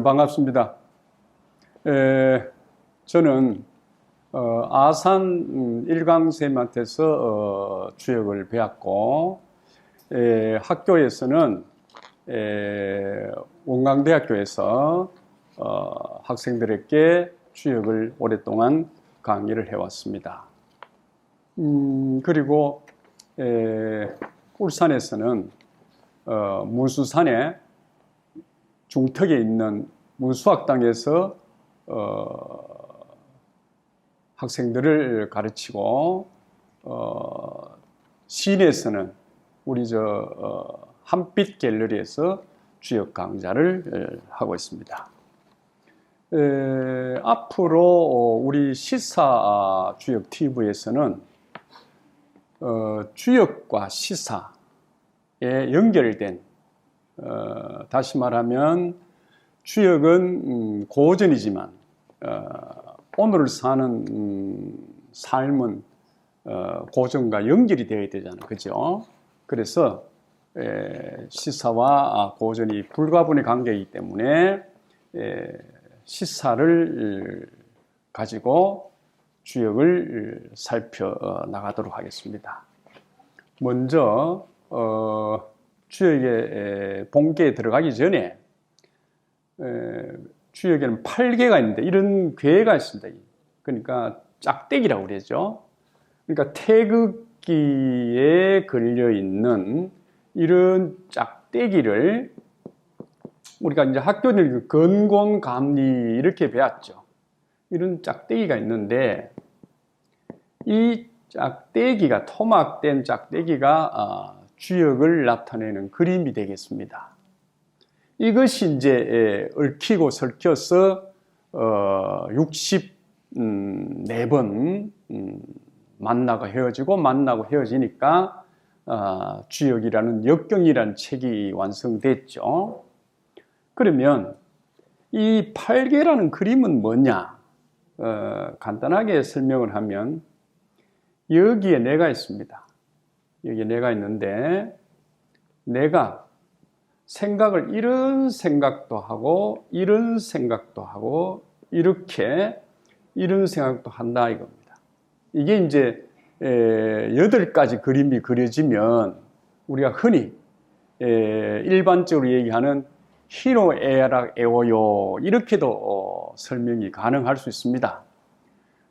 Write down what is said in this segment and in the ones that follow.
반갑습니다. 저는 아산 일강쌤한테서 주역을 배웠고, 학교에서는 원광대학교에서 학생들에게 주역을 오랫동안 강의를 해왔습니다. 그리고 울산에서는 무수산에 중턱에 있는 무수학당에서 학생들을 가르치고, 시내에서는 우리 한빛 갤러리에서 주역 강좌를 하고 있습니다. 앞으로 우리 시사 주역 TV에서는 주역과 시사에 연결된, 다시 말하면 주역은 고전이지만 오늘을 사는 삶은 고전과 연결이 되어야 되잖아요. 그죠? 그래서 시사와 고전이 불가분의 관계이기 때문에 시사를 가지고 주역을 살펴나가도록 하겠습니다. 먼저 주역의 본계에 들어가기 전에 주역에는 8개가 있는데 이런 괴가 있습니다. 그러니까 짝대기라고 그러죠. 그러니까 태극기에 걸려있는 이런 짝대기를 우리가 이제 학교는 건곤감리 이렇게 배웠죠. 이런 짝대기가 있는데 이 짝대기가, 토막된 짝대기가 주역을 나타내는 그림이 되겠습니다. 이것이 이제 얽히고 설켜서 64번 만나고 헤어지고 만나고 헤어지니까 주역이라는 역경이라는 책이 완성됐죠. 그러면 이 8개라는 그림은 뭐냐? 간단하게 설명을 하면 여기에 내가 있습니다. 여기에 내가 있는데 내가 생각을 이런 생각도 하고 이런 생각도 하고 이렇게 이런 생각도 한다 이겁니다. 이게 이제 8가지 그림이 그려지면 우리가 흔히 일반적으로 얘기하는 희노애락 애오요 이렇게도 설명이 가능할 수 있습니다.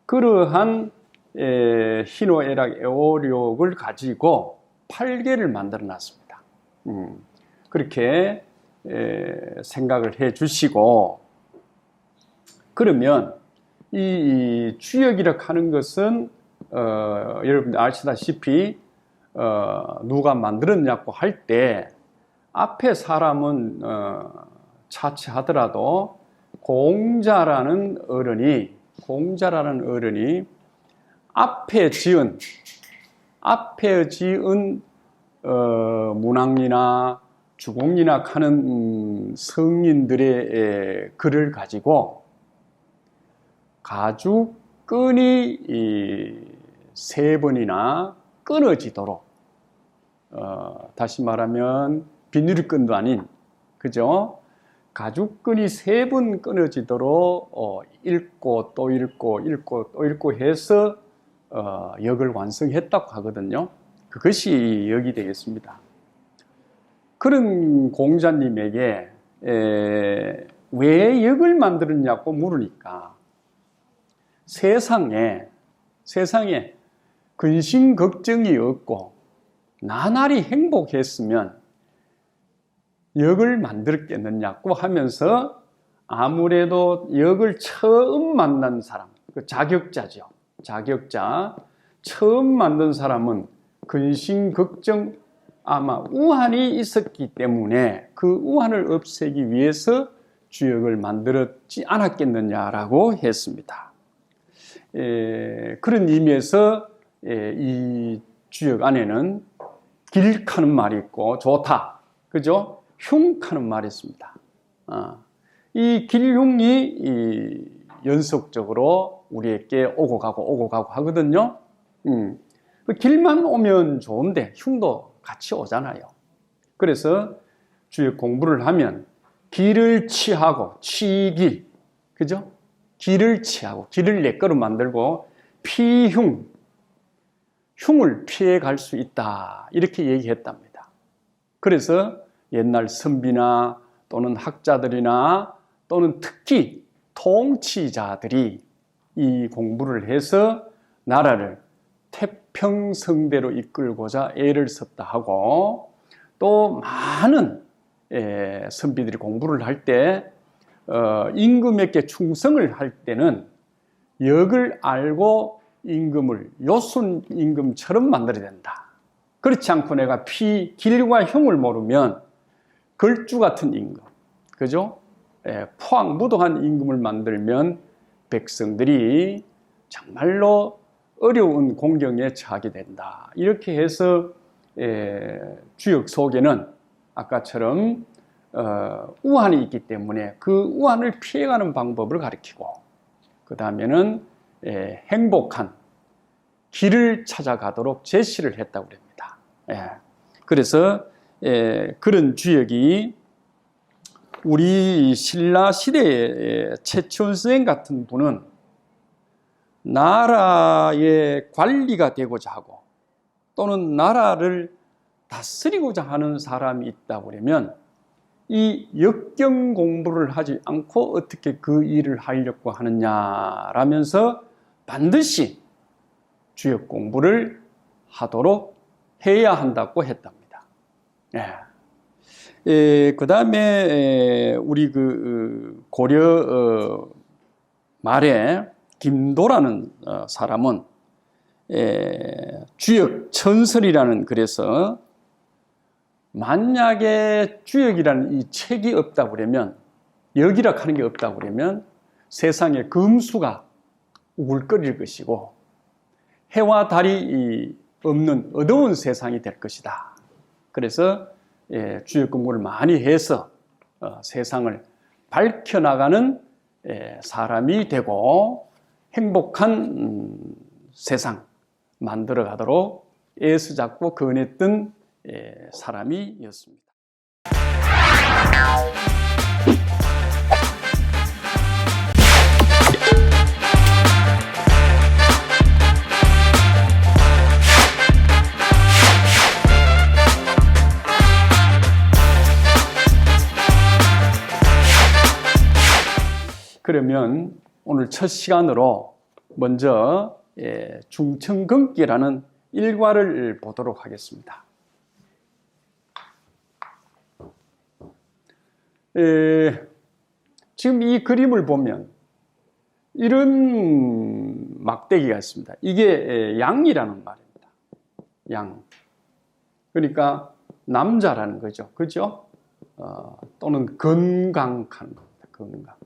그러한 희노애락 애오력을 가지고 8개를 만들어 놨습니다. 그렇게 생각을 해 주시고, 그러면 이 주역이라고 하는 것은 여러분들 아시다시피 누가 만들었냐고 할 때 앞에 사람은 차치하더라도 공자라는 어른이 앞에 지은 문왕리나 주공리나 하는 성인들의 글을 가지고 가죽끈이 3번이나 끊어지도록, 다시 말하면 비닐끈도 아닌, 그죠? 가죽끈이 3번 끊어지도록 읽고 또 읽고 읽고 또 읽고 해서 역을 완성했다고 하거든요. 그것이 역이 되겠습니다. 그런 공자님에게 왜 역을 만들었냐고 물으니까 세상에 근심 걱정이 없고 나날이 행복했으면 역을 만들었겠느냐고 하면서, 아무래도 역을 처음 만난 사람, 그 자격자죠. 자격자, 처음 만든 사람은 근심 걱정, 아마 우환이 있었기 때문에 그 우환을 없애기 위해서 주역을 만들었지 않았겠느냐라고 했습니다. 그런 의미에서 이 주역 안에는 길하는 말이 있고 좋다, 그죠? 흉하는 말이 있습니다. 이 길흉이 연속적으로 우리에게 오고 가고 하거든요. 길만 오면 좋은데 흉도 같이 오잖아요. 그래서 주역 공부를 하면 길을 취하고, 취길, 그죠? 길을 취하고, 길을 내 거로 만들고, 피흉, 흉을 피해 갈 수 있다. 이렇게 얘기했답니다. 그래서 옛날 선비나 또는 학자들이나 또는 특히 통치자들이 이 공부를 해서 나라를 태평성대로 이끌고자 애를 썼다 하고, 또 많은 선비들이 공부를 할 때 임금에게 충성을 할 때는 역을 알고 임금을 요순 임금처럼 만들어야 된다. 그렇지 않고 내가 길과 흉을 모르면 걸주 같은 임금, 그죠? 포악무도한 임금을 만들면 백성들이 정말로 어려운 공경에 처하게 된다. 이렇게 해서 주역 속에는 아까처럼 우환이 있기 때문에 그 우환을 피해가는 방법을 가르치고, 그 다음에는 행복한 길을 찾아가도록 제시를 했다고 합니다. 그래서 그런 주역이 우리 신라 시대의 최치원 선생 같은 분은 나라의 관리가 되고자 하고 또는 나라를 다스리고자 하는 사람이 있다고 그러면 이 역경 공부를 하지 않고 어떻게 그 일을 하려고 하느냐라면서 반드시 주역 공부를 하도록 해야 한다고 했답니다. 그 다음에 우리 그 고려 말에 김도라는 사람은 주역 천설이라는, 그래서 만약에 주역이라는 이 책이 없다고 그러면, 역이라 하는 게 없다고 그러면 세상에 금수가 우글거릴 것이고 해와 달이 없는 어두운 세상이 될 것이다. 그래서 주역 공부를 많이 해서 세상을 밝혀나가는 사람이 되고 행복한 세상 만들어 가도록 애쓰잡고 권했던 사람이었습니다. 그러면 오늘 첫 시간으로 먼저 중천긍기라는 일과를 보도록 하겠습니다. 지금 이 그림을 보면 이런 막대기가 있습니다. 이게 양이라는 말입니다. 양. 그러니까 남자라는 거죠. 그죠? 또는 건강한 겁니다. 건강.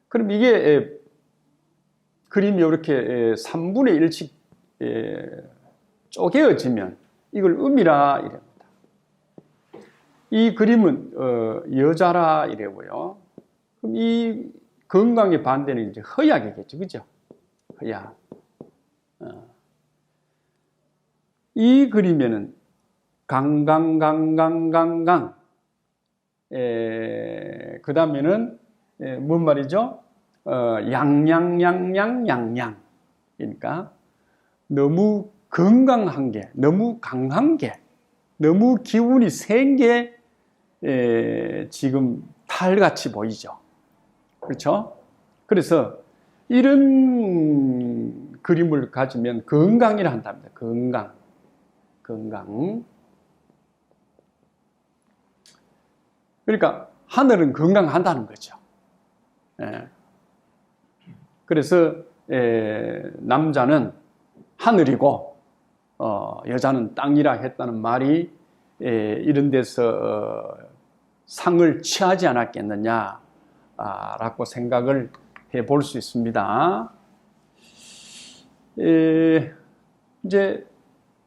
그럼 이게 그림이 이렇게 3분의 1씩 쪼개어지면 이걸 음이라 이랍니다. 이 그림은 여자라 이래고요. 그럼 이 건강의 반대는 이제 허약이겠죠, 그죠? 허약. 이 그림에는 강강. 그 다음에는 뭔 말이죠? 양양. 그러니까 너무 건강한 게, 너무 강한 게, 너무 기운이 센 게 지금 탈같이 보이죠. 그렇죠? 그래서 이런 그림을 가지면 건강이라 한답니다. 건강. 그러니까 하늘은 건강한다는 거죠. 그래서 남자는 하늘이고 여자는 땅이라 했다는 말이 이런 데서 상을 취하지 않았겠느냐라고 생각을 해볼 수 있습니다. 이제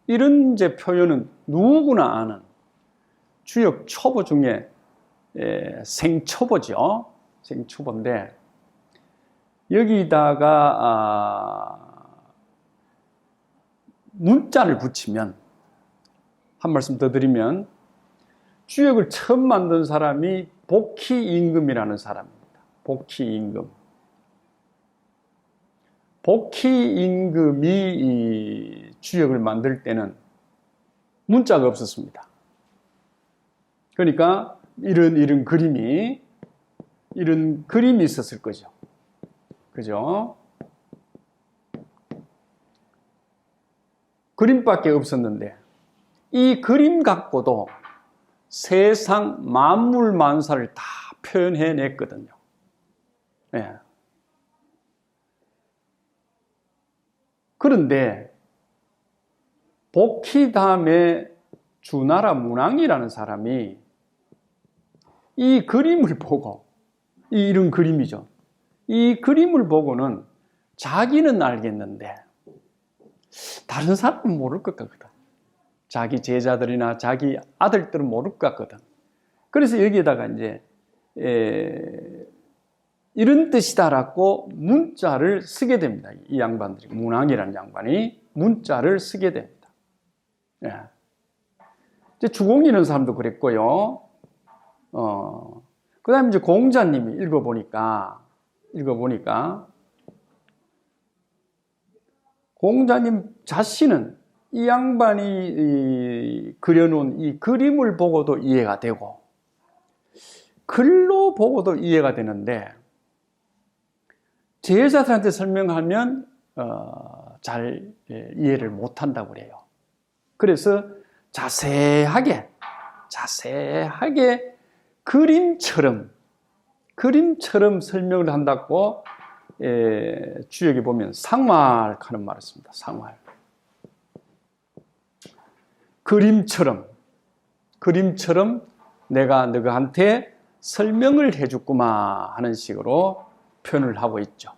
이런 표현은 누구나 아는 주역 초보 중에 생초보죠. 생초보인데 여기다가 문자를 붙이면, 한 말씀 더 드리면 주역을 처음 만든 사람이 복희임금이라는 사람입니다. 복희임금. 복희임금이 이 주역을 만들 때는 문자가 없었습니다. 그러니까 이런 그림이 있었을 거죠. 그죠? 그림밖에 없었는데 이 그림 갖고도 세상 만물 만사를 다 표현해냈거든요. 네. 그런데 복희 다음에 주나라 문왕이라는 사람이 이 그림을 보고, 이런 그림이죠. 이 그림을 보고는 자기는 알겠는데 다른 사람은 모를 것 같거든. 자기 제자들이나 자기 아들들은 모를 것 같거든. 그래서 여기에다가 이제 이런 뜻이다라고 문자를 쓰게 됩니다. 이 양반들이, 문왕이라는 양반이 문자를 쓰게 됩니다. 예. 이제 주공이라는 사람도 그랬고요. 그 다음에 이제 공자님이 읽어보니까 공자님 자신은 이 양반이 그려놓은 이 그림을 보고도 이해가 되고 글로 보고도 이해가 되는데 제자들한테 설명하면 잘 이해를 못한다고 그래요. 그래서 자세하게 그림처럼 설명을 한다고 주역에 보면 상말하는 말을 씁니다. 상말. 그림처럼 내가 너희한테 설명을 해줬구만 하는 식으로 표현을 하고 있죠.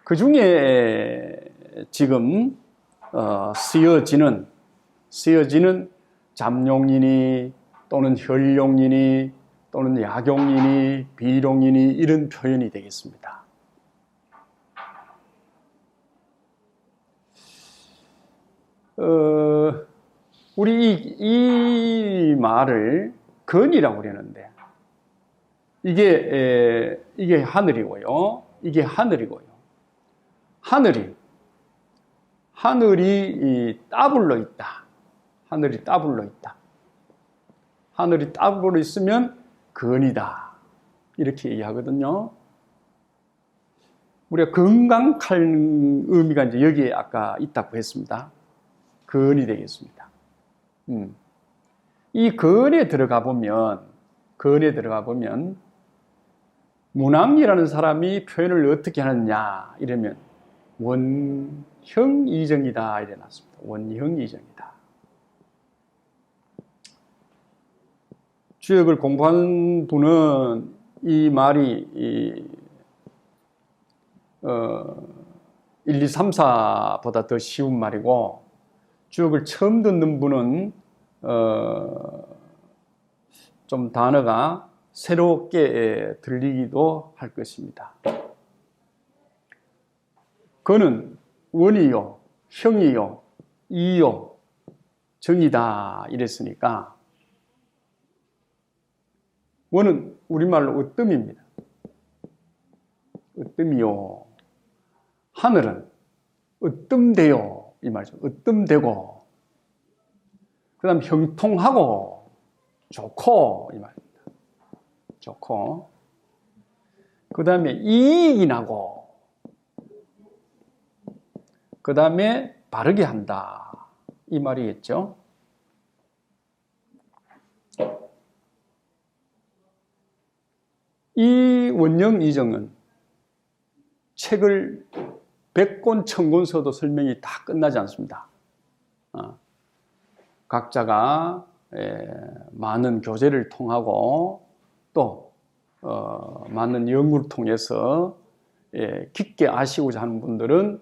그 중에 지금 쓰여지는 잠룡이니 또는 혈룡이니 또는 약용이니 비룡이니 이런 표현이 되겠습니다. 우리 이 말을 건이라고 그러는데 이게 하늘이고요. 이게 하늘이고요. 하늘이 따블로 있다. 하늘이 따블로 있으면 건이다. 이렇게 얘기하거든요. 우리가 건강한 의미가 이제 여기에 아까 있다고 했습니다. 건이 되겠습니다. 이 건에 들어가 보면 문왕이라는 사람이 표현을 어떻게 하느냐 이러면 원형이정이다 이래 놨습니다. 원형이정이다. 주역을 공부한 분은 이 말이 1, 2, 3, 4보다 더 쉬운 말이고 주역을 처음 듣는 분은 좀 단어가 새롭게 들리기도 할 것입니다. 그는 원이요, 형이요, 이요, 정이다 이랬으니까 원은 우리말로 으뜸입니다. 으뜸이요. 하늘은 으뜸되요 이 말이죠. 으뜸되고 그 다음 형통하고 좋고 이 말입니다. 좋고 그 다음에 이익이 나고 그 다음에 바르게 한다 이 말이겠죠. 이 원형이정은 책을 100권, 1000권 써도 설명이 다 끝나지 않습니다. 각자가 많은 교재를 통하고 또 많은 연구를 통해서 깊게 아시고자 하는 분들은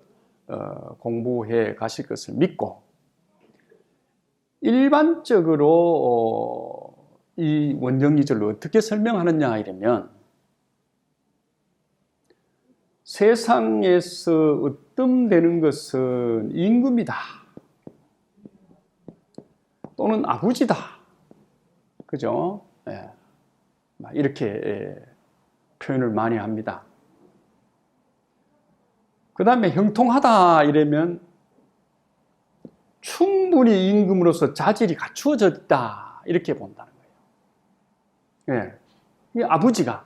공부해 가실 것을 믿고 일반적으로 이 원형이절을 어떻게 설명하느냐 이러면 세상에서 으뜸되는 것은 임금이다 또는 아버지다 그죠? 예. 이렇게 표현을 많이 합니다. 그 다음에 형통하다 이러면 충분히 임금으로서 자질이 갖추어졌다 이렇게 본다는 거예요. 예. 이 아버지가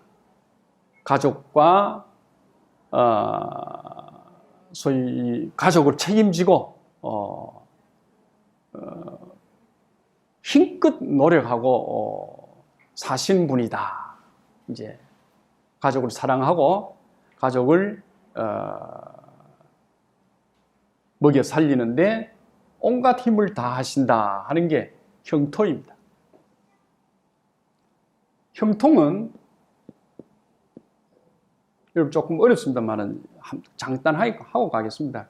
가족과 소위 가족을 책임지고 힘껏 노력하고 사신 분이다. 이제 가족을 사랑하고 가족을 먹여 살리는데 온갖 힘을 다하신다 하는 게 형통입니다. 형통은 여러분 조금 어렵습니다만은 간단하게 하고 가겠습니다.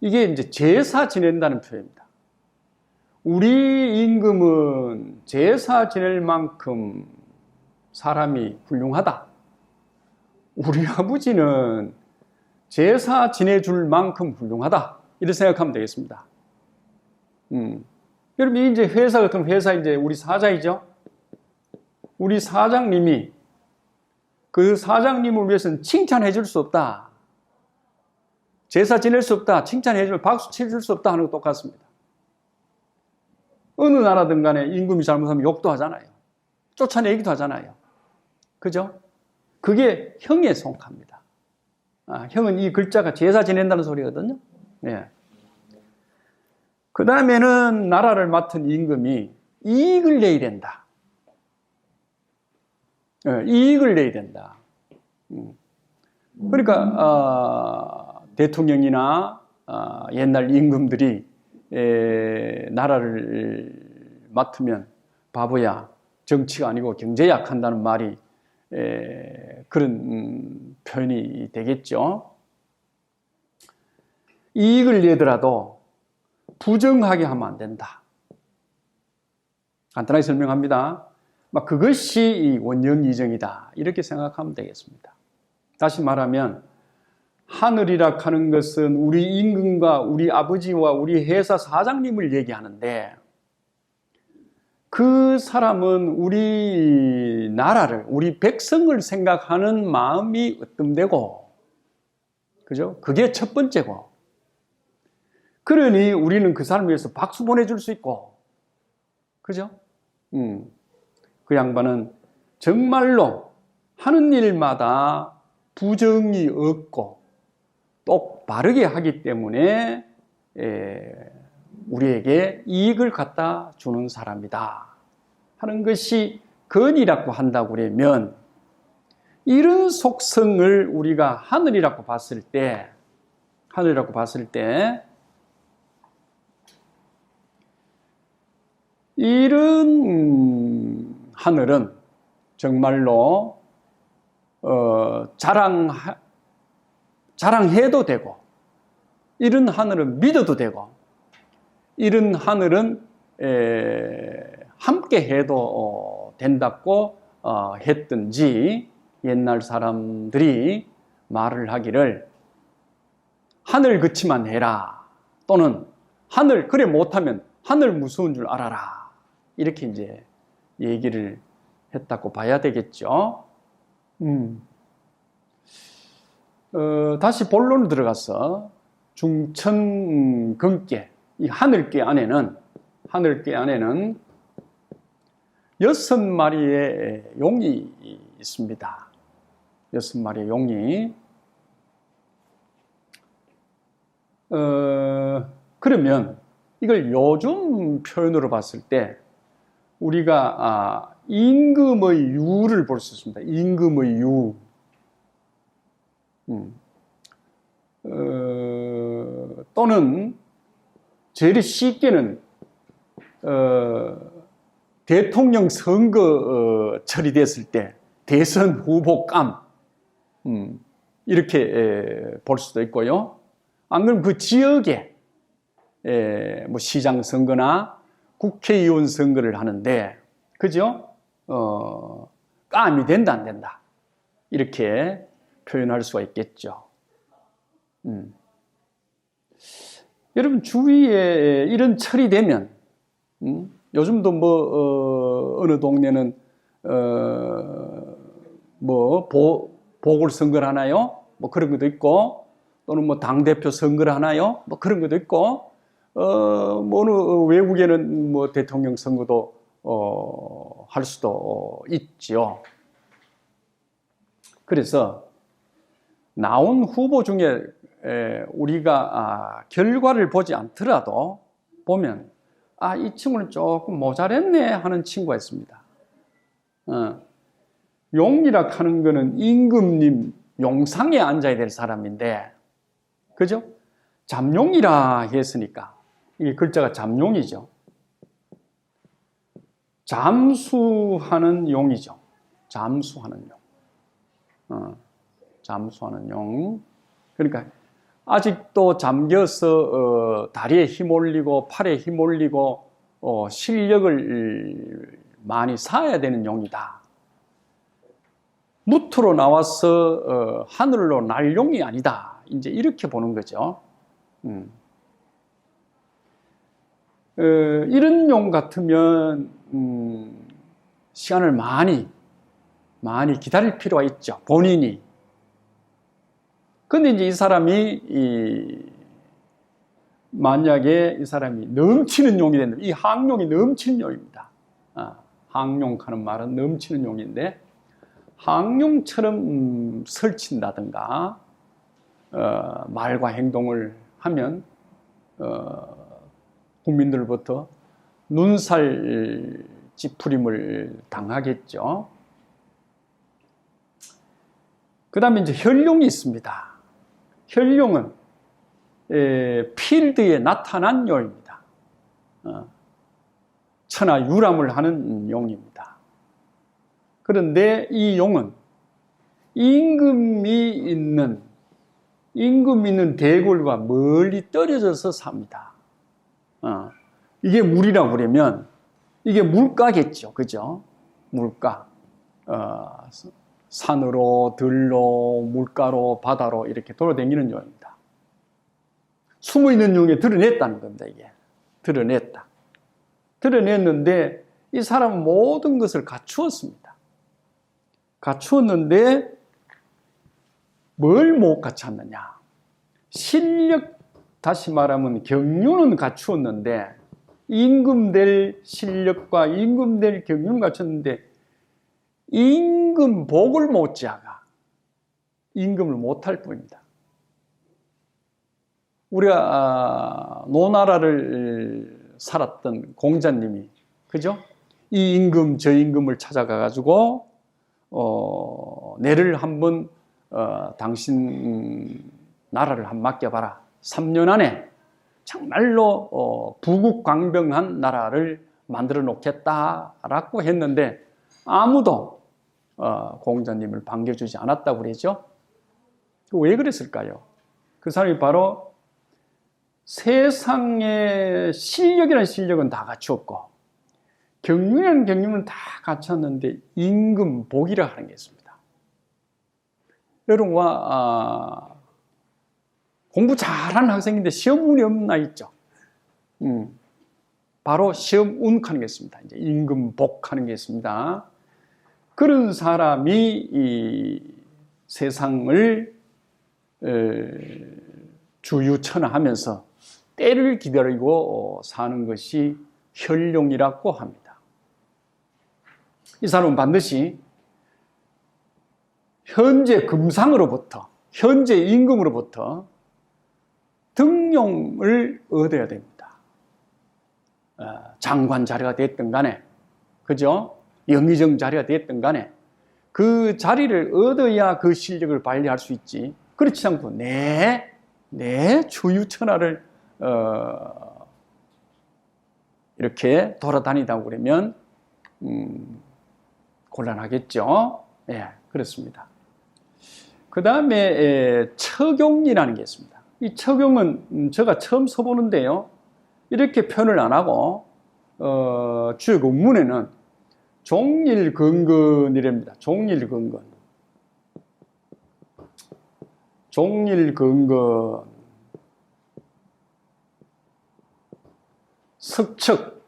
이게 이제 제사 지낸다는 표현입니다. 우리 임금은 제사 지낼 만큼 사람이 훌륭하다. 우리 아버지는 제사 지내줄 만큼 훌륭하다. 이렇게 생각하면 되겠습니다. 여러분, 이제 회사 같은 회사 이제 우리 사장이죠? 우리 사장님이 그 사장님을 위해서는 칭찬해 줄 수 없다. 제사 지낼 수 없다. 칭찬해 줄, 박수 쳐줄 수 없다 하는 거 똑같습니다. 어느 나라든 간에 임금이 잘못하면 욕도 하잖아요. 쫓아내기도 하잖아요. 그죠? 그게 형에 속합니다. 형은 이 글자가 제사 지낸다는 소리거든요. 예. 그 다음에는 나라를 맡은 임금이 이익을 내야 된다. 이익을 내야 된다. 그러니까 대통령이나 옛날 임금들이 나라를 맡으면 바보야, 정치가 아니고 경제에 약한다는 말이 그런 표현이 되겠죠. 이익을 내더라도 부정하게 하면 안 된다. 간단하게 설명합니다. 그것이 원영이정이다. 이렇게 생각하면 되겠습니다. 다시 말하면 하늘이라 하는 것은 우리 임금과 우리 아버지와 우리 회사 사장님을 얘기하는데 그 사람은 우리 나라를, 우리 백성을 생각하는 마음이 으뜸되고, 그죠? 그게 첫 번째고. 그러니 우리는 그 사람을 위해서 박수 보내줄 수 있고, 그죠? 그 양반은 정말로 하는 일마다 부정이 없고 똑바르게 하기 때문에 우리에게 이익을 갖다 주는 사람이다 하는 것이 건이라고 한다고 그러면 이런 속성을 우리가 하늘이라고 봤을 때 이런 하늘은 정말로 자랑해도 되고, 이런 하늘은 믿어도 되고, 이런 하늘은 함께 해도 된다고 했든지 옛날 사람들이 말을 하기를 하늘 그치만 해라, 또는 하늘 그래 못하면 하늘 무서운 줄 알아라, 이렇게 이제 얘기를 했다고 봐야 되겠죠. 다시 본론으로 들어가서 중천근계, 이 하늘계 안에는 6마리의 용이 있습니다. 6마리의 용이. 그러면 이걸 요즘 표현으로 봤을 때 우리가 임금의 유를 볼 수 있습니다. 임금의 유. 또는 제일 쉽게는 대통령 선거 처리됐을 때 대선 후보감, 이렇게 볼 수도 있고요. 안 그러면 그 지역에 뭐 시장 선거나 국회의원 선거를 하는데, 그죠? 깜이 된다 안 된다, 이렇게 표현할 수가 있겠죠. 여러분 주위에 이런 처리되면 요즘도 어느 동네는 보궐선거를 하나요? 그런 것도 있고, 또는 당대표 선거를 하나요? 그런 것도 있고, 어느 외국에는 대통령 선거도 할 수도 있지요. 그래서 나온 후보 중에 우리가 결과를 보지 않더라도 보면 이 친구는 조금 모자랬네 하는 친구가 있습니다. 용이라 하는 거는 임금님 용상에 앉아야 될 사람인데, 그죠? 잠용이라 했으니까 이게 글자가 잠용이죠. 잠수하는 용이죠. 잠수하는 용. 잠수하는 용. 그러니까 아직도 잠겨서 다리에 힘 올리고 팔에 힘 올리고 실력을 많이 쌓아야 되는 용이다. 무트로 나와서 하늘로 날 용이 아니다. 이제 이렇게 보는 거죠. 이런 용 같으면 시간을 많이 기다릴 필요가 있죠. 본인이. 근데 이제 이 사람이 만약에 이 사람이 넘치는 용이 된다면, 이 항용이 넘치는 용입니다. 항용 하는 말은 넘치는 용인데, 항용처럼 설친다든가 말과 행동을 하면 국민들로부터 눈살 찌푸림을 당하겠죠. 그 다음에 이제 혈용이 있습니다. 혈용은 필드에 나타난 용입니다. 천하유람을 하는 용입니다. 그런데 이 용은 임금이 있는 대궐과 멀리 떨어져서 삽니다. 이게 물이라고 그러면 이게 물가겠죠. 그죠? 물가. 산으로, 들로, 물가로, 바다로 이렇게 돌아다니는 용입니다. 숨어있는 용에 드러냈다는 겁니다. 이게 드러냈다. 드러냈는데 이 사람은 모든 것을 갖추었습니다. 갖추었는데 뭘 못 갖췄느냐? 실력, 다시 말하면 경륜은 갖추었는데 임금 될 실력과 임금 될 경륜을 갖췄는데 임금 복을 못지아가 임금을 못할 뿐입니다. 우리가 노나라를 살았던 공자님이, 그죠? 이 임금 저 임금을 찾아가 가지고 내를 한번 당신 나라를 한번 맡겨봐라. 3년 안에 정말로 부국광병한 나라를 만들어 놓겠다라고 했는데 아무도 공자님을 반겨주지 않았다고 그러죠. 왜 그랬을까요? 그 사람이 바로 세상의 실력이라는 실력은 다 갖추었고 경륜이라는 경륜은 다 갖췄는데 임금 복이라 하는 게 있습니다. 여러분과 공부 잘하는 학생인데 시험 운이 없나 있죠. 바로 시험 운 하는 게 있습니다. 이제 임금 복 하는 게 있습니다. 그런 사람이 이 세상을 주유천하하면서 때를 기다리고 사는 것이 혈용이라고 합니다. 이 사람은 반드시 현재 금상으로부터, 현재 임금으로부터 등용을 얻어야 됩니다. 장관 자리가 됐든 간에, 그죠? 영의정 자리가 됐든 간에 그 자리를 얻어야 그 실력을 발휘할 수 있지. 그렇지 않고 내 주유천하를 이렇게 돌아다니다고 그러면 곤란하겠죠. 예, 그렇습니다. 그 다음에 처경이라는 게 있습니다. 이 처경은 제가 처음 써보는데요. 이렇게 표현을 안 하고 주요 공문에는 종일근근이랍니다. 종일근근. 종일근근. 석척.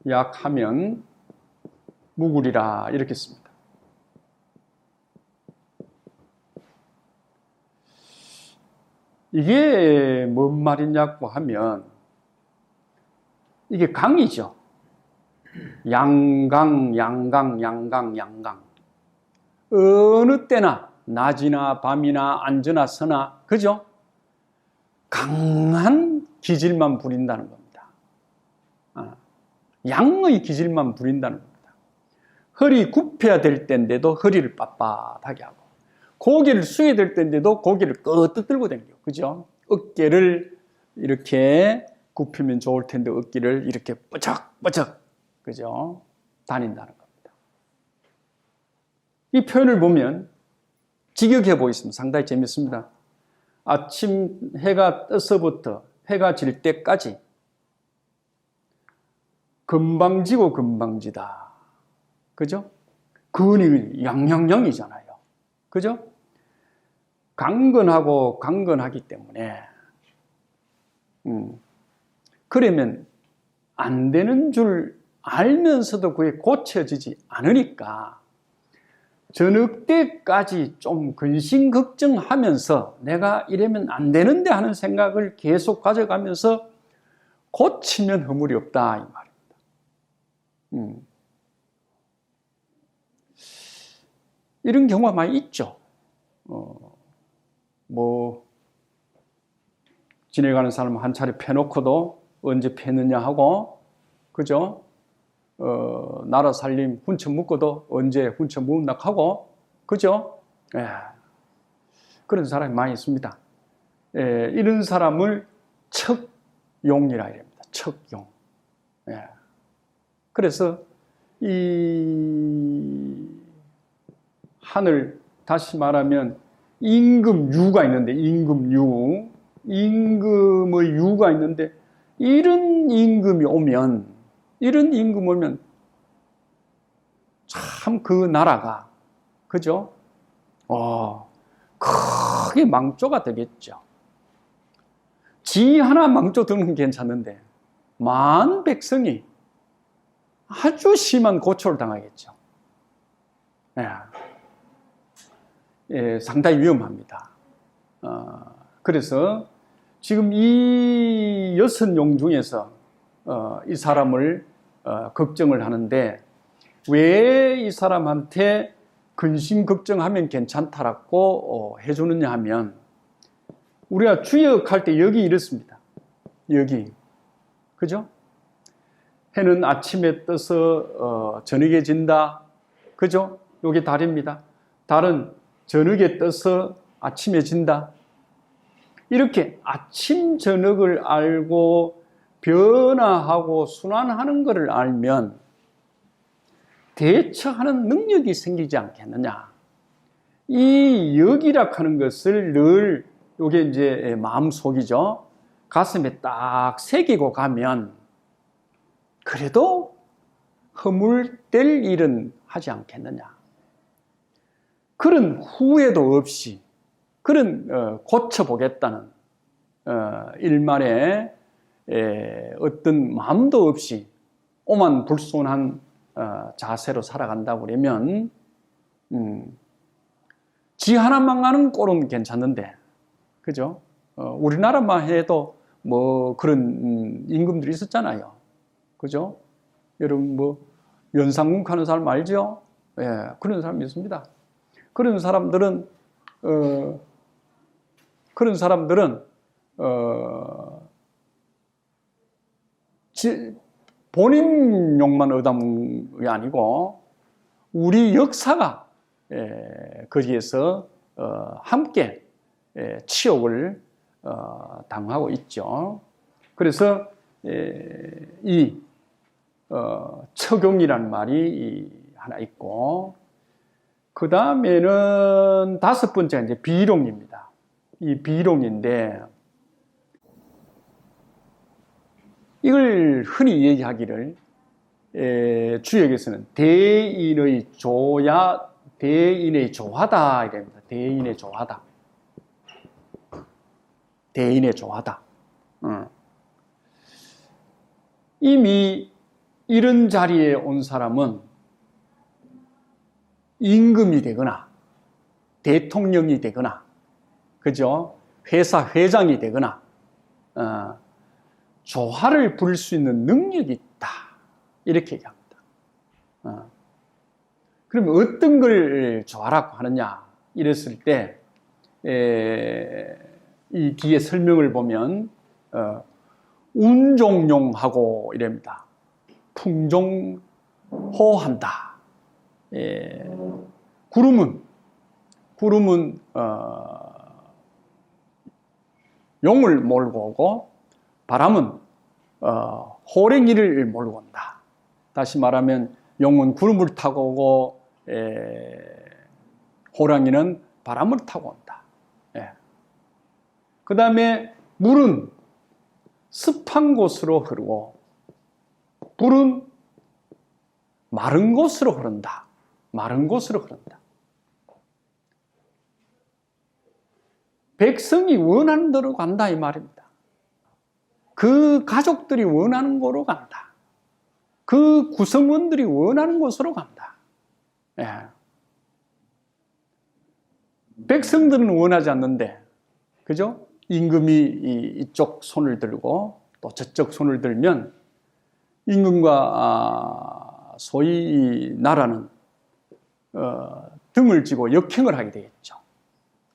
약하면 무구리라 이렇게 씁니다. 이게 뭔 말이냐고 하면 이게 강이죠. 양강, 양강, 양강, 양강. 어느 때나 낮이나 밤이나 앉으나 서나 그죠? 강한 기질만 부린다는 겁니다. 양의 기질만 부린다는 겁니다. 허리 굽혀야 될 때인데도 허리를 빳빳하게 하고 고개를 숙여야 될 때인데도 고개를 끄떡 들고 다니고 그죠? 어깨를 이렇게 굽히면 좋을 텐데 어깨를 이렇게 뻐쩍뻐쩍 그죠? 다닌다는 겁니다. 이 표현을 보면 직역해 보겠습니다. 상당히 재밌습니다. 아침 해가 떠서부터 해가 질 때까지 금방 지고 금방 지다. 그죠? 근이 양양양이잖아요. 그죠? 강건하고 강건하기 때문에 그러면 안 되는 줄 알면서도 그게 고쳐지지 않으니까 저녁 때까지 좀 근심 걱정하면서 내가 이러면 안 되는데 하는 생각을 계속 가져가면서 고치면 허물이 없다 이 말입니다. 이런 경우가 많이 있죠. 지내가는 사람 한 차례 패놓고도 언제 패느냐 하고 그죠? 나라 살림 훈쳐 묶어도 언제 훈쳐 묵나 하고 그죠? 그런 사람이 많이 있습니다. 이런 사람을 척용이라 합니다. 척용. 그래서 이 하늘 다시 말하면 임금유가 있는데 임금유 임금의 유가 있는데 이런 임금이 오면 참 그 나라가 그죠? 크게 망조가 되겠죠. 지 하나 망조 드는 건 괜찮은데 만 백성이 아주 심한 고초를 당하겠죠. 상당히 위험합니다. 그래서 지금 이 6용 중에서 이 사람을 걱정을 하는데 왜 이 사람한테 근심 걱정하면 괜찮다라고 해주느냐 하면 우리가 주역할 때 여기 이렇습니다. 여기 그죠? 해는 아침에 떠서 저녁에 진다. 그죠? 요게 달입니다. 달은 저녁에 떠서 아침에 진다. 이렇게 아침 저녁을 알고 변화하고 순환하는 것을 알면 대처하는 능력이 생기지 않겠느냐. 이 역이라 하는 것을 늘 요게 이제 마음속이죠. 가슴에 딱 새기고 가면 그래도 허물될 일은 하지 않겠느냐. 그런 후회도 없이 그런 고쳐보겠다는 일말에 어떤 마음도 없이 오만불손한 자세로 살아간다고 그러면 지 하나만 가는 꼴은 괜찮는데 그죠? 우리나라만 해도 뭐 그런 임금들이 있었잖아요. 그죠? 여러분 연상궁 하는 사람 알죠? 그런 사람이 있습니다. 그런 사람들은 본인 욕만 얻어먹는 게 아니고 우리 역사가 거기에서 함께 치욕을 당하고 있죠. 그래서 이 처경이라는 말이 하나 있고 그 다음에는 5번째가 이제 비룡입니다. 이 비룡인데 이걸 흔히 얘기하기를 주역에서는 대인의 조야, 대인의 조하다 이랍니다. 대인의 조하다. 대인의 조하다. 이미 이런 자리에 온 사람은 임금이 되거나 대통령이 되거나, 그죠? 회사 회장이 되거나, 조화를 부를 수 있는 능력이 있다. 이렇게 얘기합니다. 그러면 어떤 걸 조화라고 하느냐? 이랬을 때, 이 뒤에 설명을 보면, 운종용하고 이랍니다. 풍종호한다. 구름은 용을 몰고 오고, 바람은 호랭이를 몰고 온다. 다시 말하면 용은 구름을 타고 오고 호랑이는 바람을 타고 온다. 그 다음에 물은 습한 곳으로 흐르고 불은 마른 곳으로 흐른다. 마른 곳으로 흐른다. 백성이 원하는 대로 간다 이 말입니다. 그 가족들이 원하는 곳으로 간다. 그 구성원들이 원하는 곳으로 간다. 백성들은 원하지 않는데, 그죠? 임금이 이쪽 손을 들고 또 저쪽 손을 들면 임금과 소위 이 나라는 등을 쥐고 역행을 하게 되겠죠.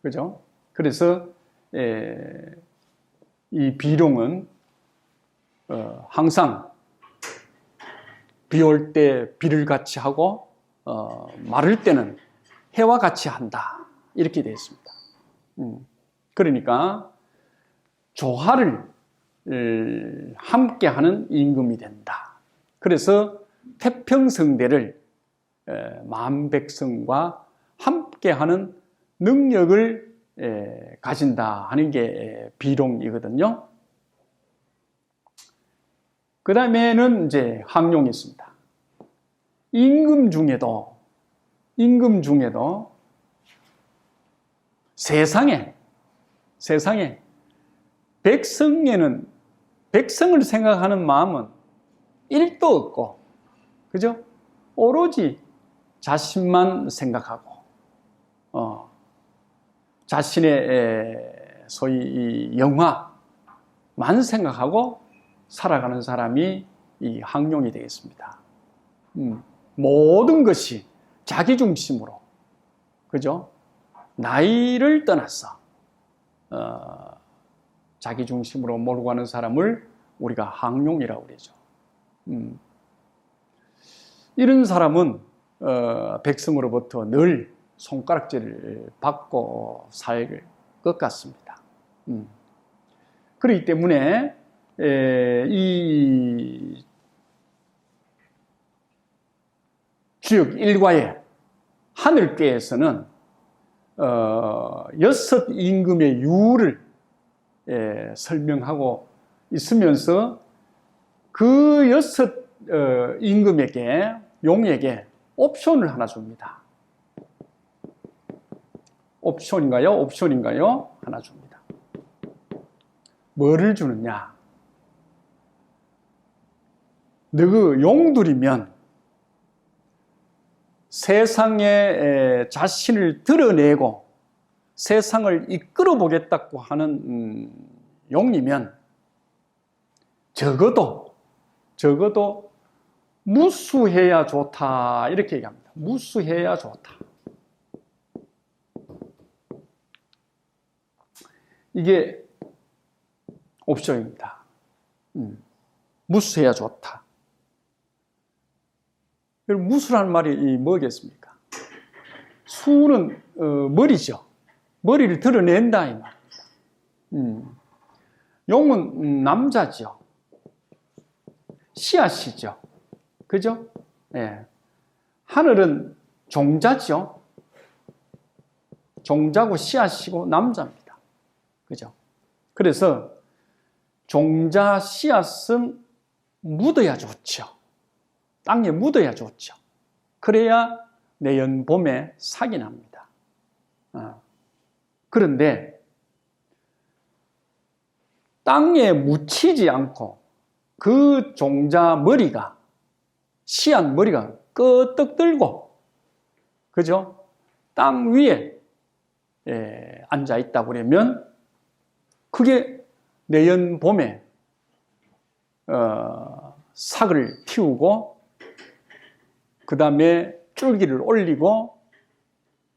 그죠? 그래서 이 비룡은 항상 비 올 때 비를 같이 하고 마를 때는 해와 같이 한다. 이렇게 되어 있습니다. 그러니까 조화를 함께하는 임금이 된다. 그래서 태평성대를 만백성과 함께하는 능력을 가진다 하는 게 비룡이거든요. 그 다음에는 이제 항룡이 있습니다. 임금 중에도 세상에 백성을 생각하는 마음은 1도 없고, 그죠? 오로지 자신만 생각하고, 자신의 소위 영화만 생각하고 살아가는 사람이 이 항룡이 되겠습니다. 모든 것이 자기 중심으로, 그죠? 나이를 떠나서 자기 중심으로 몰고 가는 사람을 우리가 항룡이라고 그러죠. 이런 사람은 백성으로부터 늘 손가락질을 받고 살 것 같습니다. 그렇기 때문에 이 주역 일과의 하늘궤에서는 6 임금의 유를 설명하고 있으면서 그 6 임금에게, 용에게 옵션을 하나 줍니다. 옵션인가요? 하나 줍니다. 뭐를 주느냐? 너그 용들이면 세상에 자신을 드러내고 세상을 이끌어 보겠다고 하는 용이면 적어도 무수해야 좋다 이렇게 얘기합니다. 무수해야 좋다. 이게 옵션입니다. 무수해야 좋다. 무수라는 말이 뭐겠습니까? 수는 머리죠. 머리를 드러낸다 이 말입니다. 용은 남자죠. 씨앗이죠. 그죠? 예. 하늘은 종자죠. 종자고 씨앗이고 남자입니다. 그죠? 그래서 종자 씨앗은 묻어야 좋죠. 땅에 묻어야 좋죠. 그래야 내년 봄에 삭이 납니다. 그런데 땅에 묻히지 않고 그 종자 머리가 씨앗 머리가 끄떡 들고, 그죠? 땅 위에 앉아 있다 그러면 그게 내년 봄에 싹을 틔우고 그 다음에 줄기를 올리고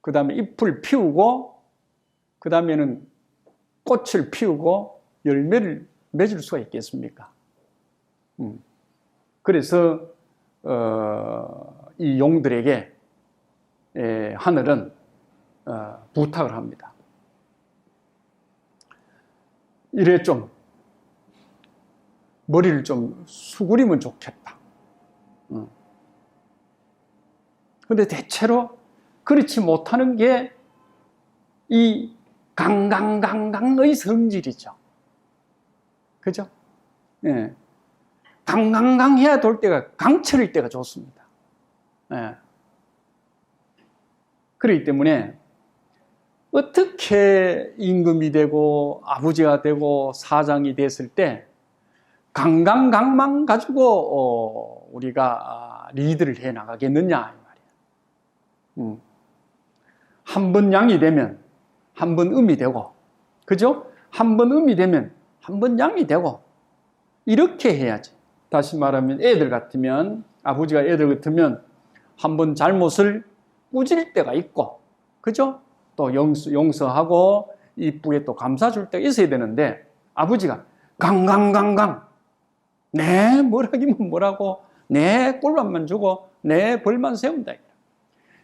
그 다음에 잎을 피우고 그 다음에는 꽃을 피우고 열매를 맺을 수가 있겠습니까? 그래서 이 용들에게 하늘은 부탁을 합니다. 이래 좀 머리를 좀 수그리면 좋겠다. 근데 대체로 그렇지 못하는 게 이 강강강강의 성질이죠. 그죠? 예. 강강강해야 될 때가 강철일 때가 좋습니다. 예. 그렇기 때문에 어떻게 임금이 되고 아버지가 되고 사장이 됐을 때 강강강만 가지고 우리가 리드를 해 나가겠느냐 이 말이에요. 한 번 양이 되면 한 번 음이 되고, 그죠? 한 번 음이 되면 한 번 양이 되고 이렇게 해야지. 다시 말하면 애들 같으면 아버지가 애들 같으면 한 번 잘못을 꾸질 때가 있고, 그죠? 또 용서하고 이쁘게 또 감싸줄 때가 있어야 되는데 아버지가 강강강강 내 뭐라기면 뭐라고 내 꼴밥만 주고 내 벌만 세운다.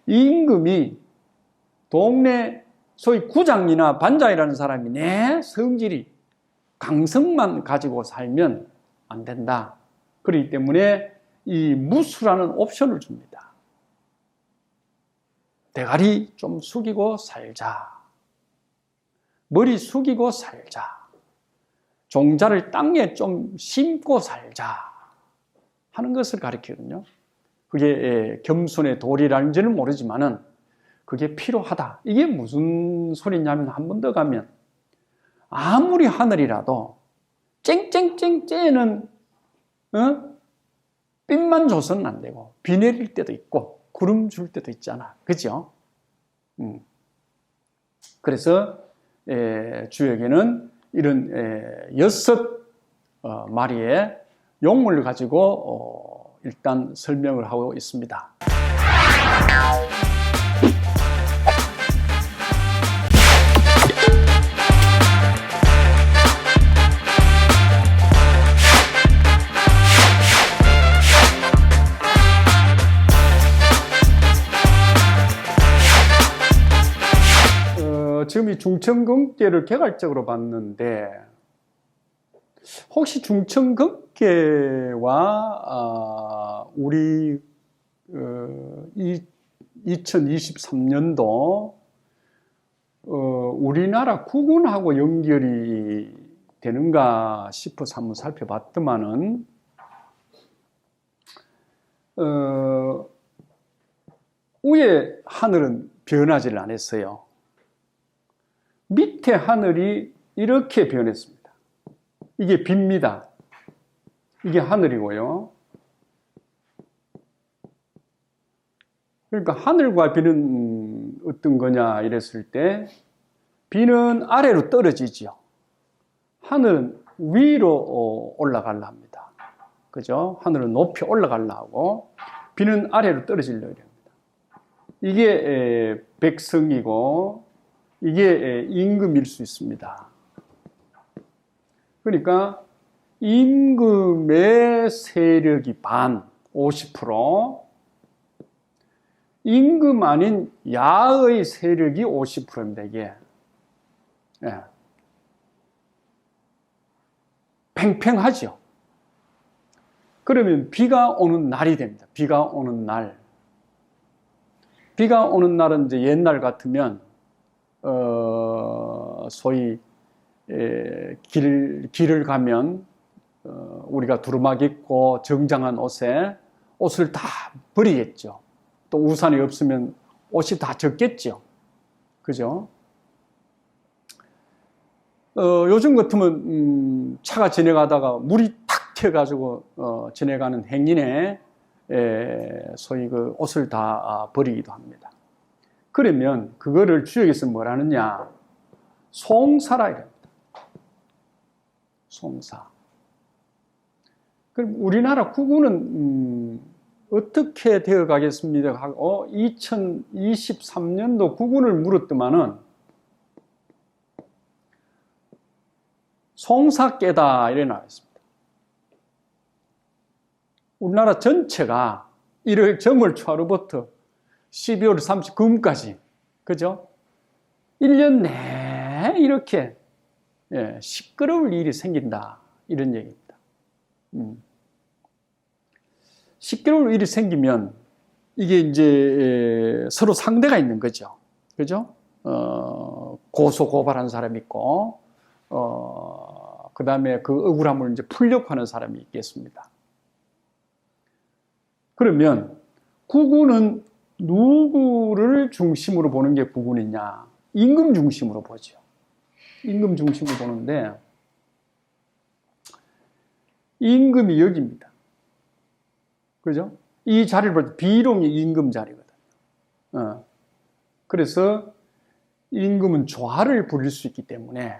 임금이 동네 소위 구장이나 반장이라는 사람이 내 성질이 강성만 가지고 살면 안 된다. 그렇기 때문에 이 무수라는 옵션을 줍니다. 대가리 좀 숙이고 살자. 머리 숙이고 살자. 종자를 땅에 좀 심고 살자 하는 것을 가리키거든요. 그게 겸손의 도리라는지는 모르지만은 그게 필요하다. 이게 무슨 소리냐면 한 번 더 가면 아무리 하늘이라도 쨍쨍쨍쨍은 빛만 줘서는 안 되고 비 내릴 때도 있고 구름 줄 때도 있잖아. 그죠? 그래서 주역에는 이런 6마리의 용을 가지고 일단 설명을 하고 있습니다. 지금 이 중천근계를 개괄적으로 봤는데 혹시 중천근계와 우리 2023년도 우리나라 국운하고 연결이 되는가 싶어서 한번 살펴봤더만은 위에 하늘은 변하지를 않았어요. 밑에 하늘이 이렇게 변했습니다. 이게 비입니다. 이게 하늘이고요. 그러니까 하늘과 비는 어떤 거냐 이랬을 때 비는 아래로 떨어지죠. 하늘은 위로 올라가려 합니다. 그죠? 하늘은 높이 올라가려 하고 비는 아래로 떨어지려고 합니다. 이게 백성이고 이게 임금일 수 있습니다. 그러니까 임금의 세력이 반, 50%, 임금 아닌 야의 세력이 50%입니다, 이게. 예. 팽팽하죠. 그러면 비가 오는 날이 됩니다. 비가 오는 날. 비가 오는 날은 이제 옛날 같으면 소위 길을 가면 우리가 두루마기 입고 정장한 옷을 다 버리겠죠. 또 우산이 없으면 옷이 다 젖겠죠. 그죠? 요즘 같으면 차가 지나가다가 물이 탁 튀어가지고 지나가는 행인의 소위 그 옷을 다 버리기도 합니다. 그러면 그거를 주역에서 뭐라느냐? 송사라 이랍니다. 송사. 그럼 우리나라 국군은 어떻게 되어 가겠습니다 하고 2023년도 국군을 물었더만은 송사께다 이래 나와 있습니다. 우리나라 전체가 1월 정월 초하루부터 12월 30금까지 그죠? 1년 내에 이렇게 시끄러울 일이 생긴다 이런 얘기입니다. 시끄러울 일이 생기면 이게 이제 서로 상대가 있는 거죠. 그죠? 고소 고발한 사람이 있고 그 다음에 그 억울함을 이제 풀려고 하는 사람이 있겠습니다. 그러면 국군은 누구를 중심으로 보는 게 국군이냐? 임금 중심으로 보죠. 임금 중심으로 보는데 임금이 여기입니다. 그죠? 이 자리를 볼 때 비룡이 임금 자리거든요. 그래서 임금은 조화를 부릴 수 있기 때문에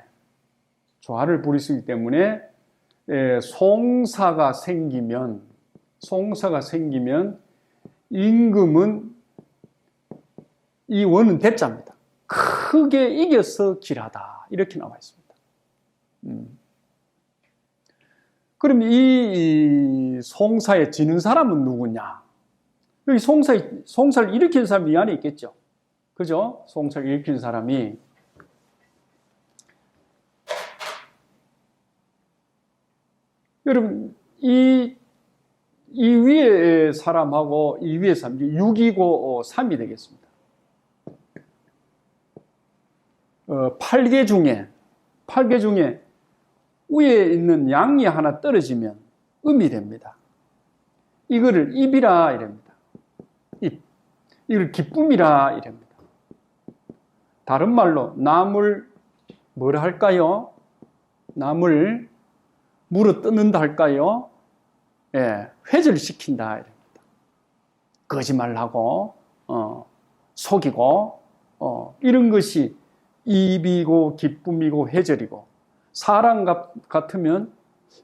송사가 생기면 임금은 이 원은 대자입니다. 크게 이겨서 길하다 이렇게 나와 있습니다. 그럼 이 송사에 지는 사람은 누구냐? 여기 송사를 일으킨 사람이 이 안에 있겠죠. 그죠? 송사를 일으킨 사람이 여러분 이 위에 사람하고 이 위에 사람 6이고 3이 되겠습니다. 8개 중에 위에 있는 양이 하나 떨어지면 음이 됩니다. 이거를 입이라 이랍니다. 이걸 기쁨이라 이랍니다. 다른 말로 남을 뭐라 할까요? 남을 물어 뜯는다 할까요? 회절시킨다 이랍니다. 거짓말하고 속이고 이런 것이 입이고 기쁨이고 회절이고 사람 같으면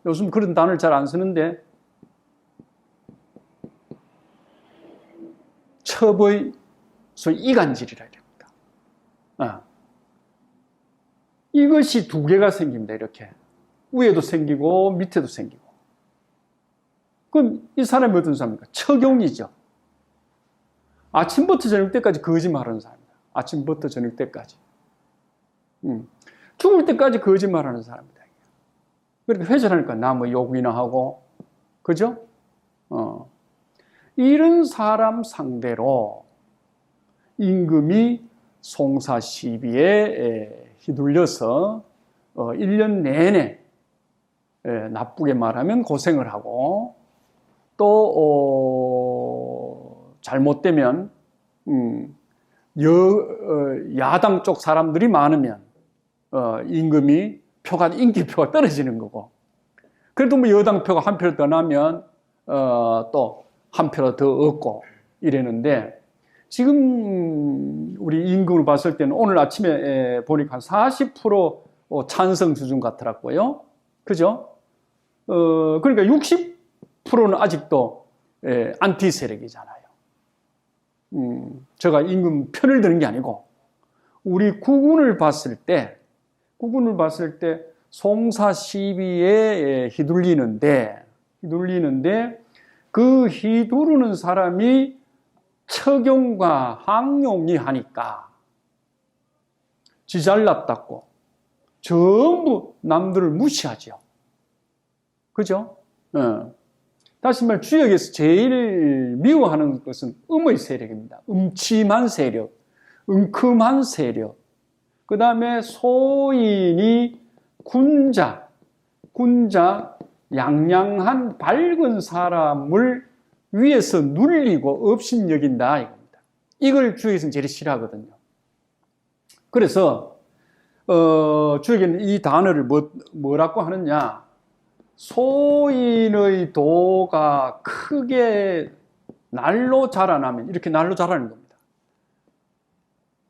요즘 그런 단어를 잘 안 쓰는데 첩의 소위 이간질이라 합니다. 이것이 두 개가 생깁니다. 이렇게 위에도 생기고 밑에도 생기고. 그럼 이 사람이 어떤 사람입니까? 처경이죠. 아침부터 저녁 때까지 거짓말하는 사람입니다. 아침부터 저녁 때까지. 죽을 때까지 거짓말하는 사람입니다. 그렇게 회절하니까 나 뭐 욕이나 하고, 그죠? 이런 사람 상대로 임금이 송사 시비에 휘둘려서 1년 내내 나쁘게 말하면 고생을 하고 또 잘못되면 야당 쪽 사람들이 많으면 임금이 인기표가 떨어지는 거고, 그래도 뭐 여당 표가 한 표를 더 나면 또 한 표를 더 얻고 이랬는데, 지금 우리 임금을 봤을 때는 오늘 아침에 보니까 40% 찬성 수준 같더라고요. 그죠? 그러니까 60%는 아직도 안티 세력이잖아요. 제가 임금 편을 드는 게 아니고, 우리 국군을 봤을 때 송사 시비에 휘둘리는데 그 휘두르는 사람이 처경과 항용이 하니까 지 잘났다고 전부 남들을 무시하죠. 그죠? 다시 말해 주역에서 제일 미워하는 것은 음의 세력입니다. 음침한 세력, 은큼한 세력. 그 다음에 소인이 군자, 양양한 밝은 사람을 위에서 눌리고 업신여긴다 이겁니다. 이걸 주역에서는 제일 싫어하거든요. 그래서 주역에는 이 단어를 뭐라고 하느냐? 소인의 도가 크게 날로 자라나면 이렇게 날로 자라는 겁니다.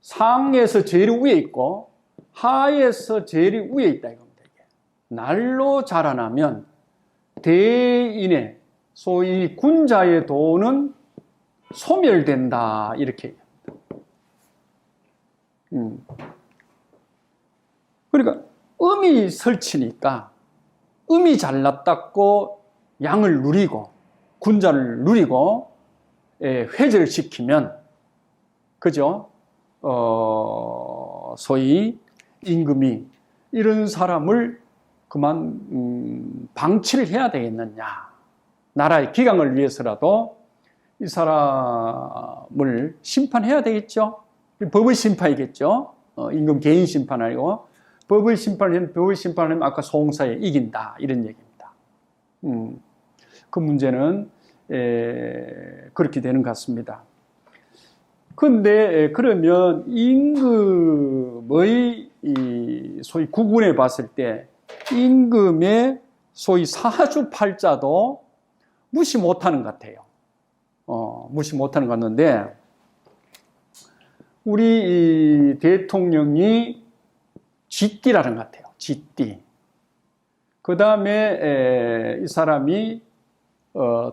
상에서 제일 위에 있고 하에서 제일 위에 있다 이겁니다. 이게. 날로 자라나면 대인의 소위 군자의 도는 소멸된다 이렇게 얘기합니다. 그러니까 음이 설치니까 음이 잘났다고 양을 누리고 군자를 누리고 회절시키면 그죠? 소위 임금이 이런 사람을 그만 방치를 해야 되겠느냐. 나라의 기강을 위해서라도 이 사람을 심판해야 되겠죠. 법의 심판이겠죠. 임금 개인 심판 아니고 법의 심판하면 아까 송사에 이긴다 이런 얘기입니다. 그 문제는 그렇게 되는 것 같습니다. 그런데 그러면 임금의 소위 구분해 봤을 때 임금의 소위 사주팔자도 무시 못하는 것 같아요. 무시 못하는 것 같는데 우리 대통령이 쥐띠라는 것 같아요. 쥐띠. 그 다음에 이 사람이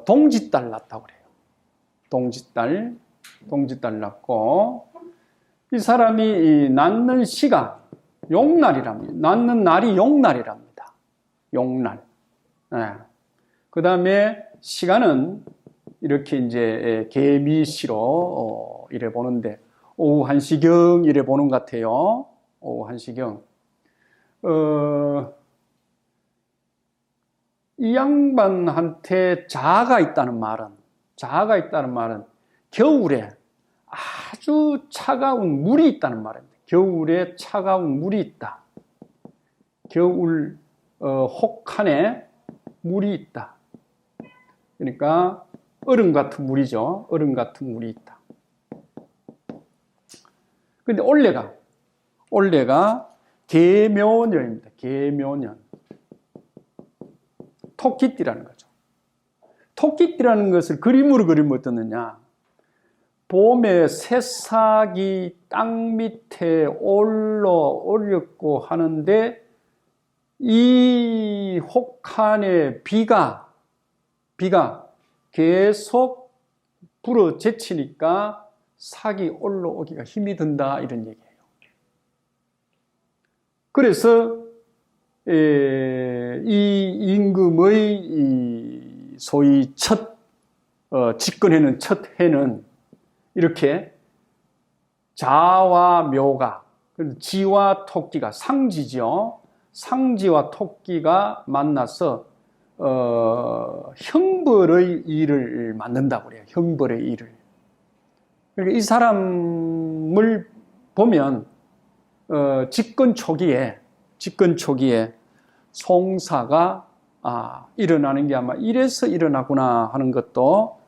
동짓달 낳았다고 그래요. 동짓달 낳고 이 사람이 낳는 시가 용날이랍니다. 낳는 날이 용날이랍니다. 용날. 네. 그 다음에 시간은 이렇게 이제 개미시로 이래 보는데 오후 1시경 이래 보는 것 같아요. 오후 1시경. 이 양반한테 자아가 있다는 말은 겨울에 아주 차가운 물이 있다는 말입니다. 겨울에 차가운 물이 있다. 겨울 혹한에 물이 있다. 그러니까 얼음 같은 물이죠. 얼음 같은 물이 있다. 근데 올해가 계묘년입니다. 계묘년. 토끼띠라는 거죠. 토끼띠라는 것을 그림으로 그리면 어떻느냐. 봄에 새싹이 땅 밑에 올렸고 하는데 이 혹한의 비가 계속 불어 제치니까 싹이 올라오기가 힘이 든다 이런 얘기예요. 그래서 이 임금의 소위 첫 집권해는 첫 해는 이렇게 자와 묘가 지와 토끼가 상지죠. 상지와 토끼가 만나서 형벌의 일을 만든다고 그래요. 형벌의 일을. 그러니까 이 사람을 보면 집권 초기에 송사가 일어나는 게 아마 이래서 일어나구나 하는 것도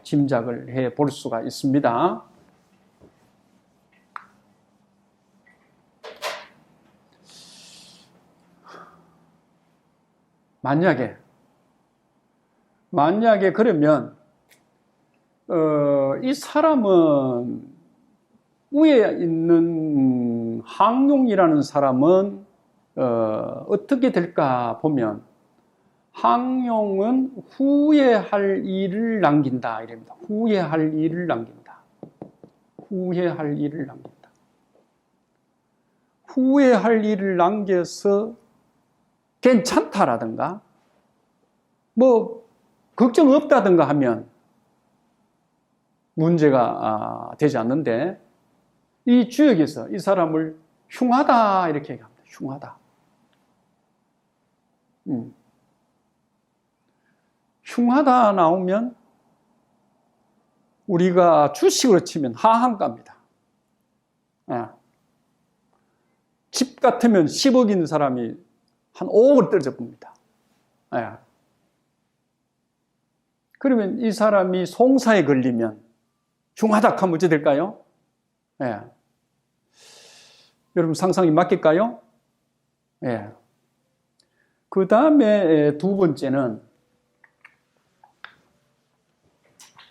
짐작을 해 볼 수가 있습니다. 만약에 그러면 이 사람은 위에 있는 항용이라는 사람은 어떻게 될까 보면 항용은 후회할 일을 남긴다 이랍니다. 후회할 일을 남긴다. 후회할 일을 남겨서 괜찮다라든가 뭐 걱정 없다든가 하면 문제가 되지 않는데 이 주역에서 이 사람을 흉하다 이렇게 얘기합니다. 흉하다. 흉하다 나오면 우리가 주식으로 치면 하한가입니다. 집 같으면 10억 있는 사람이 한 5억을 떨어져 봅니다. 그러면 이 사람이 송사에 걸리면 흉하다 하면 어찌 될까요? 여러분 상상이 맞길까요? 그 다음에 두 번째는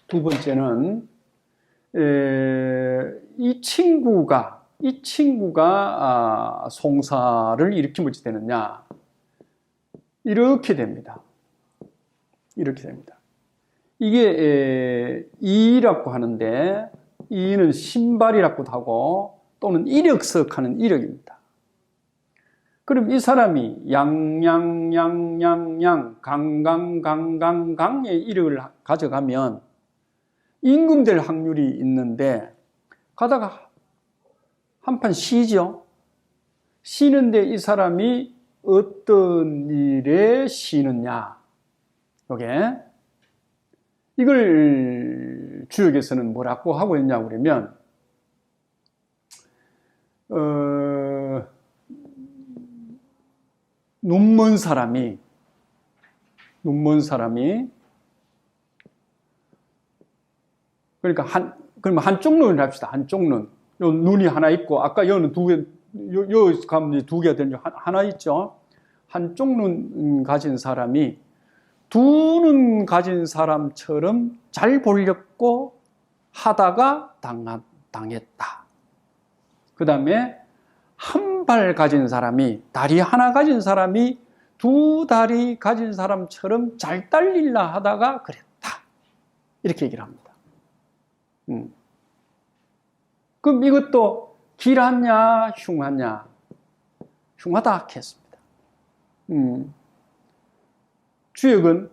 두 번째는 이 친구가 송사를 일으키면 어찌 되느냐? 이렇게 됩니다. 이렇게 됩니다. 이게 이라고 하는데, 이는 신발이라고도 하고 또는 이력석하는 이력입니다. 그럼 이 사람이 양양양양양 강강강강강의 이력을 가져가면 임금될 확률이 있는데, 가다가 한판 쉬죠. 쉬는데 이 사람이 어떤 일에 쉬느냐, 요게 이걸 주역에서는 뭐라고 하고 있냐고 그러면 눈먼 사람이 그러니까 그러면 한쪽 눈을 합시다. 한쪽 눈. 요 눈이 하나 있고, 아까 여는 두 개, 요 가면 두 개가 되는 하나 있죠. 한쪽 눈 가진 사람이 두 눈 가진 사람처럼 잘 보려고 하다가 당했다. 그 다음에 한 발 가진 사람이, 다리 하나 가진 사람이 두 다리 가진 사람처럼 잘 달리려 하다가 그랬다. 이렇게 얘기를 합니다. 그럼 이것도 길하냐 흉하냐? 흉하다 했습니다. 주역은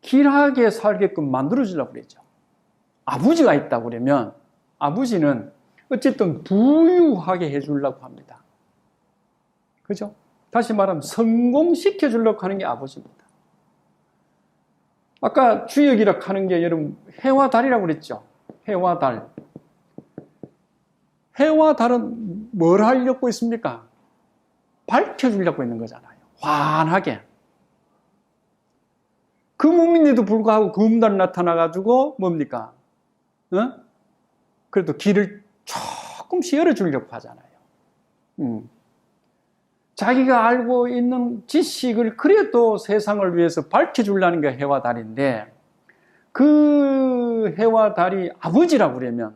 길하게 살게끔 만들어주려고 그러죠. 아버지가 있다고 그러면 아버지는 어쨌든 부유하게 해주려고 합니다. 그죠? 다시 말하면 성공시켜 주려고 하는 게 아버지입니다. 아까 주역이라고 하는 게 여러분 해와 달이라고 그랬죠. 해와 달. 해와 달은 뭘 하려고 있습니까? 밝혀주려고 있는 거잖아요. 환하게. 금음인데도 불구하고 금달 나타나가지고 뭡니까? 그래도 길을 조금씩 열어주려고 하잖아요. 자기가 알고 있는 지식을 그래도 세상을 위해서 밝혀주려는 게 해와 달인데, 그 해와 달이 아버지라고 그러면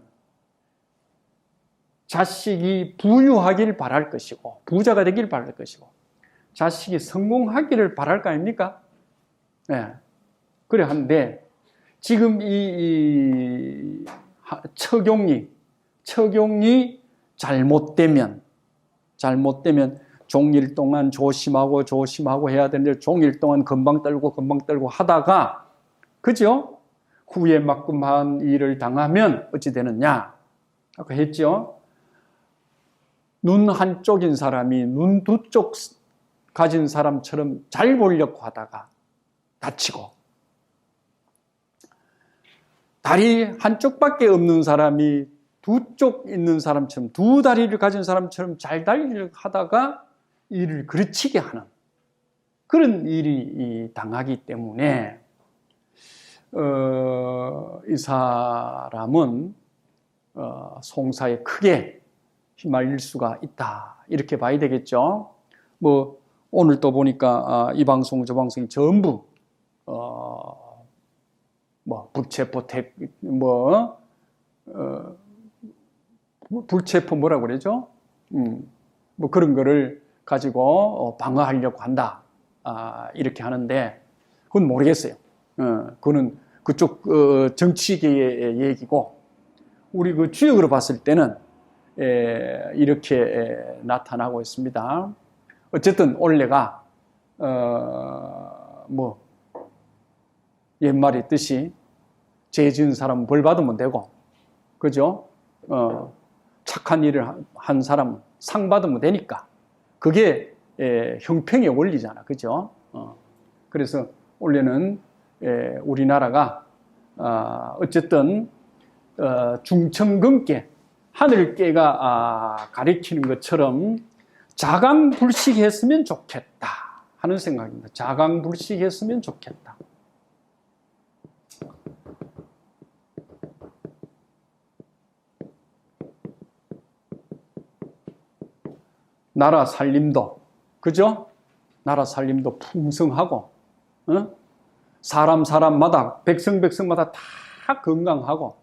자식이 부유하길 바랄 것이고, 부자가 되길 바랄 것이고, 자식이 성공하기를 바랄 거 아닙니까? 네. 그래 한데, 지금 이 처경이 잘못되면 종일 동안 조심하고 해야 되는데, 종일 동안 금방 떨고 하다가, 그죠? 후에 막금한 일을 당하면 어찌 되느냐? 아까 했죠? 눈 한쪽인 사람이 눈 두 쪽 가진 사람처럼 잘 보려고 하다가 다치고, 다리 한쪽밖에 없는 사람이 두 쪽 있는 사람처럼, 두 다리를 가진 사람처럼 잘 달리려고 하다가 일을 그르치게 하는 그런 일이 당하기 때문에 이 사람은 송사에 크게 휘말릴 수가 있다, 이렇게 봐야 되겠죠. 뭐 오늘 또 보니까 이 방송 저 방송이 전부 불체포 불체포 뭐라고 그러죠? 뭐 그런 거를 가지고 방어하려고 한다, 이렇게 하는데, 그건 모르겠어요. 그거는 그쪽 정치계의 얘기고, 우리 그 주역으로 봤을 때는 이렇게 나타나고 있습니다. 어쨌든 올해가 뭐 옛말에 있듯이 죄 지은 사람은 벌 받으면 되고, 그죠? 착한 일을 한 사람은 상 받으면 되니까, 그게 형평의 원리잖아, 그죠? 그래서 원래는 우리나라가 어쨌든 중천금계, 하늘깨가 가리키는 것처럼 자강불식했으면 좋겠다 하는 생각입니다. 자강불식했으면 좋겠다. 나라 살림도, 그죠? 나라 살림도 풍성하고, 사람마다 백성마다 다 건강하고,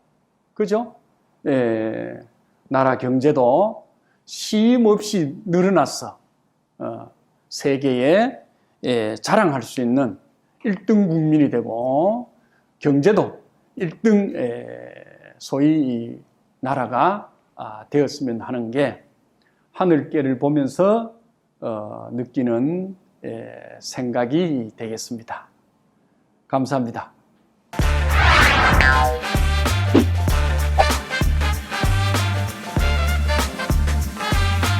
그죠? 나라 경제도 쉼없이 늘어났어. 세계에 자랑할 수 있는 1등 국민이 되고, 경제도 1등 소위 나라가 되었으면 하는 게 하늘길을 보면서 느끼는 생각이 되겠습니다. 감사합니다.